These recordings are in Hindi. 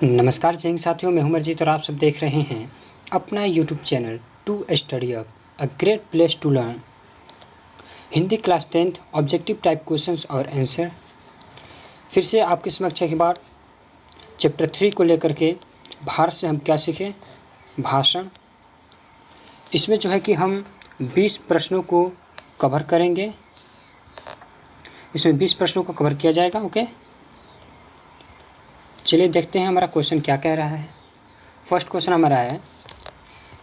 नमस्कार जय हिंद साथियों, मैं हूं अमरजीत और आप सब देख रहे हैं अपना YouTube channel to study up a great place to learn Hindi class 10th objective type questions और आंसर। फिर से आपके समक्ष एक बार चैप्टर 3 को लेकर के भारत से हम क्या सीखें, भाषण। इसमें जो है कि हम 20 प्रश्नों को कवर करेंगे। इसमें 20 प्रश्नों को कवर किया जाएगा। ओके, चलिए देखते हैं हमारा क्वेश्चन क्या कह रहा है। फर्स्ट क्वेश्चन हमारा है,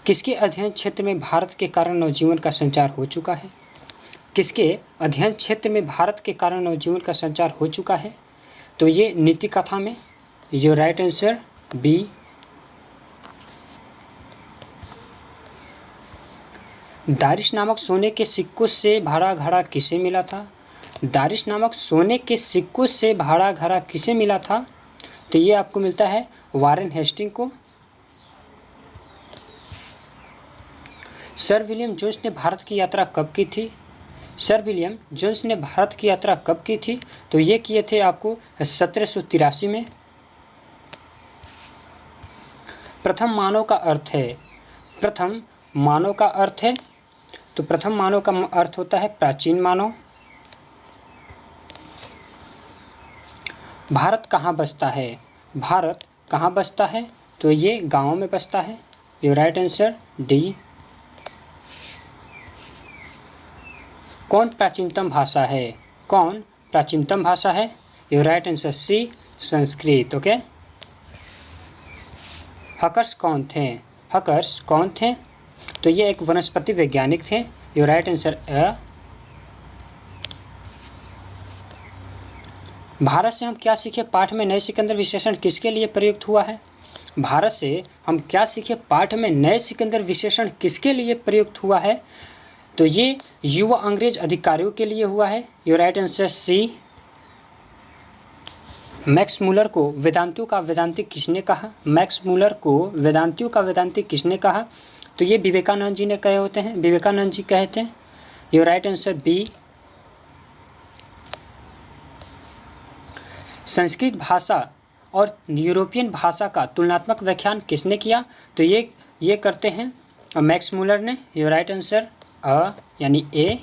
किसके अध्ययन क्षेत्र में भारत के कारण नवजीवन का संचार हो चुका है? किसके अध्ययन क्षेत्र में भारत के कारण नवजीवन का संचार हो चुका है? तो ये नीति कथा में। Your right answer B. दारिश नामक सोने के सिक्कों से भाड़ा घड़ा किसे मिला था? दारिश नामक सोने के सिक्कों से भाड़ा घड़ा किसे मिला था? तो ये आपको मिलता है वारेन हेस्टिंग को। सर विलियम जोन्स ने भारत की यात्रा कब की थी? सर विलियम जोन्स ने भारत की यात्रा कब की थी? तो ये किए थे आपको 1783 में। प्रथम मानव का अर्थ है, प्रथम मानव का अर्थ है, तो प्रथम मानव का अर्थ होता है प्राचीन मानव। भारत कहाँ बसता है? भारत कहाँ बसता है? तो ये गाँवों में बसता है। Your right answer D. कौन प्राचीनतम भाषा है? कौन प्राचीनतम भाषा है? Your right answer C, Sanskrit. Okay, हकर्स कौन थे? हकर्स कौन थे? तो ये एक वनस्पति वैज्ञानिक थे। योर राइट आंसर अ। भारत से हम क्या सीखे पाठ में नए सिकंदर विशेषण किसके लिए प्रयुक्त हुआ है? भारत से हम क्या सीखे पाठ में नए सिकंदर विशेषण किसके लिए प्रयुक्त हुआ है? तो ये युवा अंग्रेज अधिकारियों के लिए हुआ है। Your right answer C. Max Muller को वेदांतियों का वेदांती किसने कहा? मैक्स मूलर को वेदांतियों का वेदांती किसने कहा? तो ये विवेकानंद जी ने कहे होते हैं, विवेकानंद जी कहते हैं। Your right answer B. Sanskrit भाषा और यूरोपियन भाषा का तुलनात्मक व्याख्यान किसने किया? तो ये करते हैं मैक्स मूलर ने। योर राइट आंसर अ यानी ए।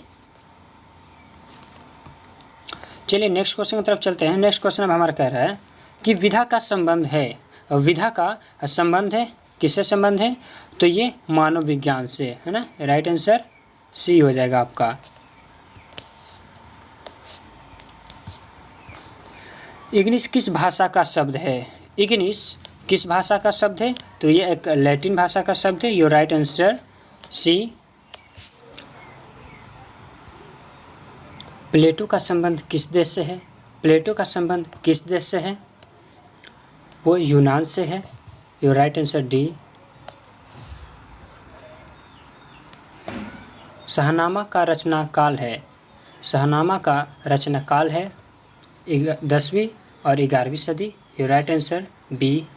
चलिए नेक्स्ट क्वेश्चन की तरफ चलते हैं। नेक्स्ट क्वेश्चन अब हमारा कह रहा है कि विधा का संबंध है, विधा का संबंध है किससे संबंध है? तो ये मानव विज्ञान से है ना। राइट आंसर सी हो जाएगा आपका। इग्निस किस भाषा का शब्द है? इग्निस किस भाषा का शब्द है? तो ये एक लैटिन भाषा का शब्द है। Your right answer C. Plato का संबंध किस देश से है? प्लेटो का संबंध किस देश से है? वो यूनान से है। Your right answer D. Shahnameh का रचना काल है, शाहनामा का रचना काल है 10वीं और 11वीं सदी। Your right answer B.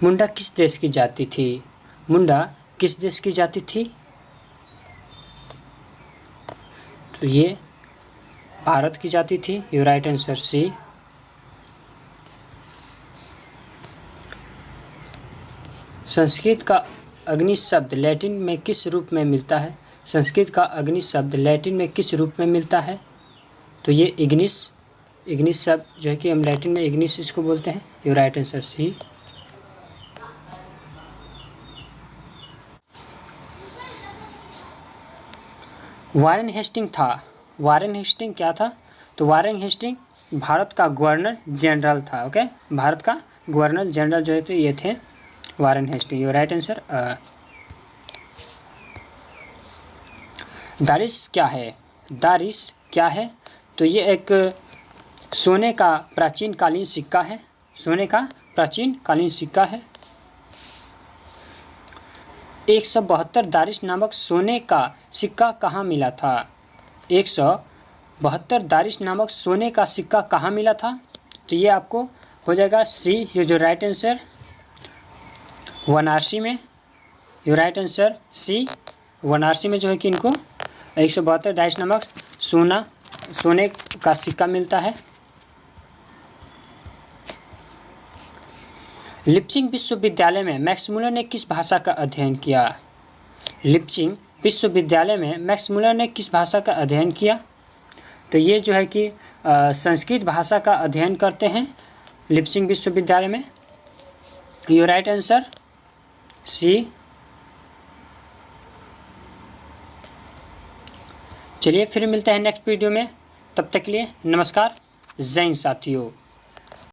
Munda किस देश की जाति थी? मुंडा किस देश की जाति थी? तो ये भारत की जाति थी। Your right answer C. Sanskrit का अग्नि शब्द लैटिन में किस रूप में मिलता है? संस्कृत का अग्नि शब्द लैटिन में किस रूप में मिलता है? तो ये इग्निस, इग्निस शब्द जो है कि हम लैटिन में इग्निस इसको बोलते हैं। Your right answer C. Warren Hasting था, वारेन हेस्टिंग क्या था? तो वारेन हेस्टिंग भारत का गवर्नर जनरल था। ओके, भारत का गवर्नर जनरल जो है तो ये थे Warren Hasting. Your right answer A. दारिश क्या है? दारिश क्या है? तो ये एक सोने का प्राचीन कालीन सिक्का है, सोने का प्राचीन कालीन सिक्का है। 172 दारिश नामक सोने का सिक्का कहाँ मिला था? 172 दारिश नामक सोने का सिक्का कहाँ मिला था? तो ये आपको हो जाएगा सी। ये जो राइट आंसर वाराणसी में। Your right answer C. Varanasi में जो है कि इनको 172 दारिश नामक सोने का सिक्का मिलता है। लिप्सिंग विश्वविद्यालय में मैक्स मुलर ने किस भाषा का अध्ययन किया? लिप्सिंग विश्वविद्यालय में मैक्स मुलर ने किस भाषा का अध्ययन किया? तो ये जो है कि संस्कृत भाषा का अध्ययन करते हैं लिप्सिंग विश्वविद्यालय में। Your right answer C. चलिए फिर मिलते हैं नेक्स्ट वीडियो में, तब तक के लिए नमस्कार, जय हिंद साथियों।